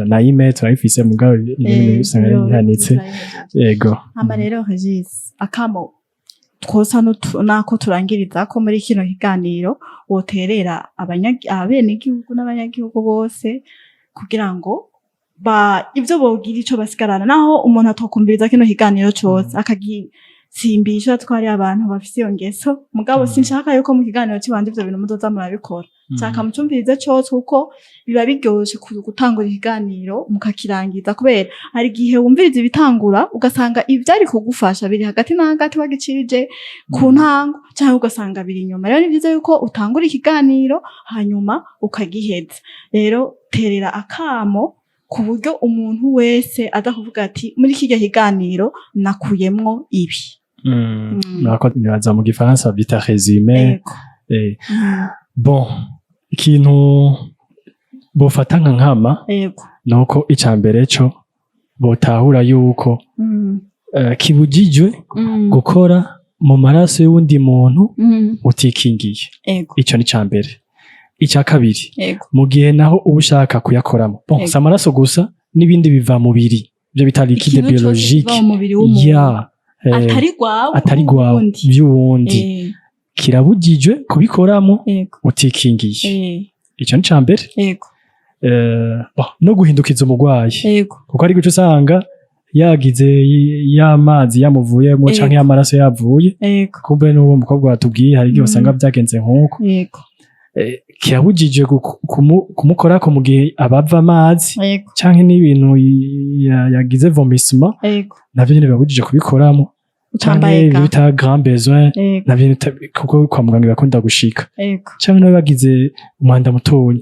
na email turayifise mugabo ibintu bisanga yanitse yego hama rero Regis akamo twosa nako turangiriza ko muri kino kiganiro woterera abene igihugu n'abanyagihugu bose kugira ngo ivyo bogira ico basigarana naho umuntu atokumviriza kino kiganiro cyose akagisimbisha twari abantu bafise iyo ngeso mugabo sinshaka yuko mu kiganiro cy'ibandi ivyo bintu muzoza murabikora nshaka mucumvirize cyose kuko biba biryoshe gutangura ikiganiro mukakirangiza kubera hari igihe wumviriza ibitangura ugasanga ivyari kugufasha biri hagati na hagati wagicirije ku ntango cyangwa ugasanga biri inyuma rero ni byiza yuko utangura ikiganiro hanyuma ukagiheza rero terera akamo ku buryo umuntu wese aza kuvuga ati muri kijya kiganiro nakuyemwo ibi nako nibaza mu gifaransa bita résumé bon ikintu bofata nka nkama nuko icambere cyo botahura yuko kibujijwe gukora mu maraso y'undi muntu utikingiye ico ni cambere icya kabiri mu gihe naho ubushaka kuyakoramo bon sa maraso gusa nibindi biva mu biri byo bita liquide biologique ya atari gwawe by'uwundi kirabujijwe kubikoramo Yego. utikingiye ico ni cambere Yego. no guhindukiza umurwayi Yego. kuko ari guca usanga yagize y'amazi yamuvuyemo canke y'amaraso yavuye Yego. kumbe n'uwo mukobwa watubwiye hari igihe usanga vyagenze nk'uko Yego. kirabujijwe kumukorako mu gihe abava amazi Yego. canke n'ibintu yagize vomissement Yego. navyo nyene birabujije kubikoramo Utambaye ga. bita grand besoin Yego. navyo kuko kwa muganga birakunda gushika Yego. canke nawe bagize umwanda mutoyi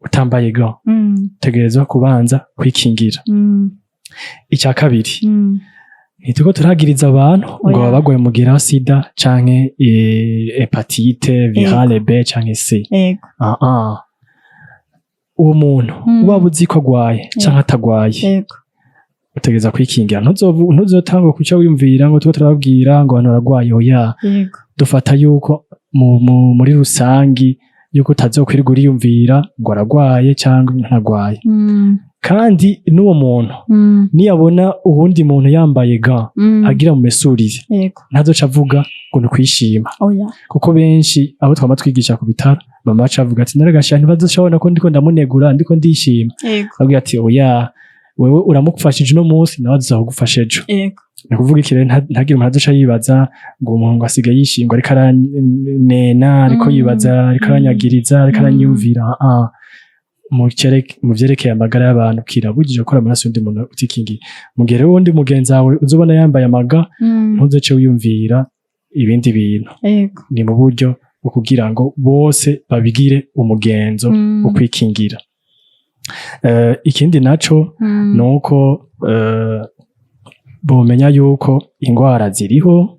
utambaye ga tegerezwa kubanza kwikingira icya kabiri ntituko turagiriza abantu ngo baba bagwaye mugira sida canke hepatite virale B canke C uwo muntu waba uzi ko agwaye canke atagwaye utegereza kwikingira ntuzotanga kuca wiyumvira ngo tuko turababwira ngo abantu baragwaye oya dufata yuko muri rusangi yuko utazokwirirwa uriyumvira ngo aragwaye cyangwa ntagwaye kandi n'uwo muntu niyabona uwundi muntu yambaye ga agira mu mesurire ntazoca avuga ngo ni kwishima kuko benshi abo twama twigisha ku bitaro bama baca bavuga ati naragasha ntibazoshabona ko ndiko ndamunegura ndiko ndishima babwira ati oya wewe uramufashije uno munsi nawe azokugufasha ejo ni kuvuga iki rero ntagire umuntu azoca yibaza ngo umuntu ngo asigaye yishimye ariko aranena ariko yibaza ariko aranyagiriza ariko aranyumvira mu vyerekeye amagara y'abantu kirabujije gukora amaraso y'undi muntu utikingiye mu gihe rero uwundi mugenzi wawe uzobona yambaye amaga ntuzoce wiyumvira ibindi bintu ni mu buryo bwo kugira ngo bose babigire umugenzo wo kwikingira ikindi naco nuko bomenya yuko ingwara ziriho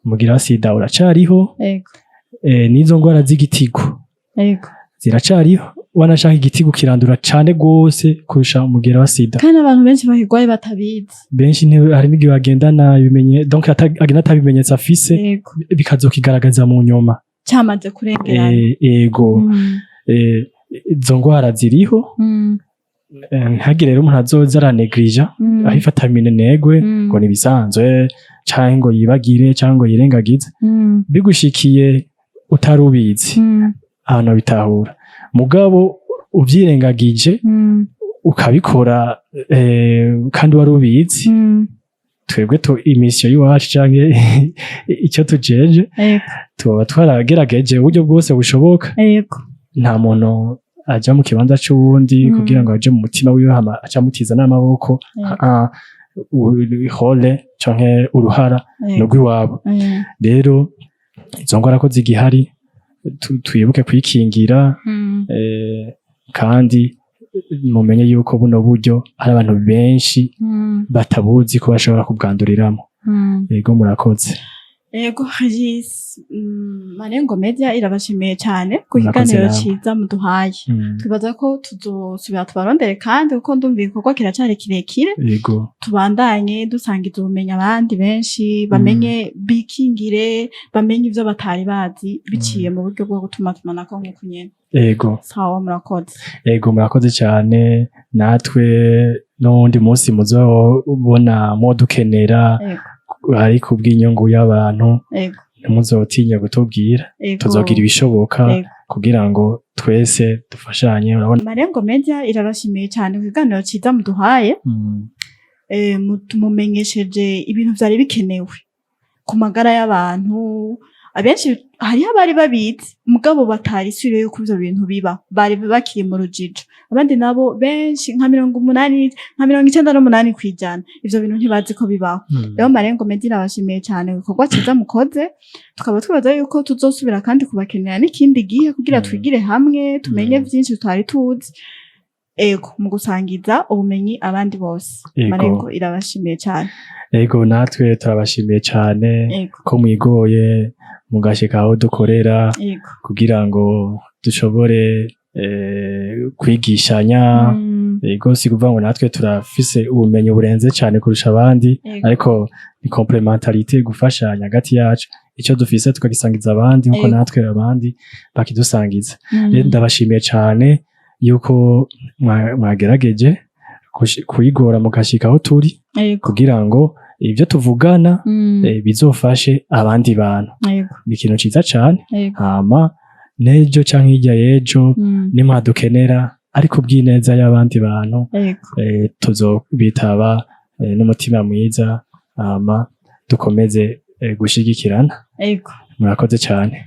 mugira sida uracariho n'izo ngwara z'igitigu ziracariho wanashaka igitigu kirandura cane gose kurusha umugera wa sida kandi abantu benshi bahigwaye batabizi benshi hari n'igihe bagendana ibimenye donc agenda atabimenyetso afise bikazokigaragaza mu nyuma cyamaze kurengerana ego izo ngwara ziriho ntihagire rero umuntu azoza aranegrija ahifata minenegwe ngo nibisanzwe canke ngo yibagire canke ngo yirengagize bigushikiye utarubizi ahantu bitahura mugabo uvyirengagije ukabikora kandi wari ubizi twebwe imisiyo y'iwacu canke icyo tujeje tuba twaragerageje uburyo bwose bushoboka nta muntu aja mu kibanza c'uwundi kugira ngo aje mu mutima wiwe aca amutiza n'amaboko hole canke uruhara n'urw'iwabo rero izo ngwara ko zigihari twibuke kwikingira kandi mumenye yuko buno buryo hari abantu benshi batabuzi ko bashobora kubwanduriramo yego murakoze yego Marengo Media irabashimiye cyane ku kiganiro cyiza muduhaye twibaza ko tuzosubira tubarondere kandi kuko ndumva igikorwa kiracyari kirekire tubandanye dusangiza ubumenyi abandi benshi bamenye bikingire bamenye ivyo batari bazi biciye mu buryo bwo gutuma tumanako nk'uko nyene yego sawa murakoze yego murakoze cyane natwe n'uwundi munsi muzobona modukenera ari kubw'inyungu y'abantu ntimuzotinye gutubwira tuzogira ibishoboka kugira ngo twese dufashanye urabona Marengo Media irabashimiye cyane ku kiganiro cyiza muduhaye mumenyesheje ibintu vyari bikenewe ku magara y'abantu abenshi hariho abari babizi mugabo batari sure yuko ivyo bintu biba bari bakiri mu rujijo abandi nabo benshi nka 98 kwijana ivyo bintu ntibazi ko bibaho rero Marengo Media irabashimiye cyane ibikorwa cyiza mukoze tukaba twibaza yuko tuzosubira kandi kubakenera n'ikindi gihe kugira twigire hamwe tumenye vyinshi tutari tuzi mu gusangiza ubumenyi abandi bose Marengo irabashimiye cyane yego natwe turabashimiye cyane ko mwigoye mugashika aho dukorera kugira ngo dushobore kwigishanya yego si kuvuga ngo natwe turafise ubumenyi burenze cyane kurusha abandi ariko ni complementarité gufashanya hagati yacu icyo dufise tukagisangiza abandi nkuko natwe abandi bakidusangiza rero ndabashimiye cyane yuko mwagerageje kuyigora mugashika aho turi kugira ngo ibyo tuvugana bizofashe abandi bantu. Ni ikintu ciza cane. Hama n'ejo canke hirya y'ejo nimwadukenera ariko bw'ineza y'abandi bantu tuzobitaba n'umutima mwiza, hama dukomeze gushigikirana. Murakoze cane.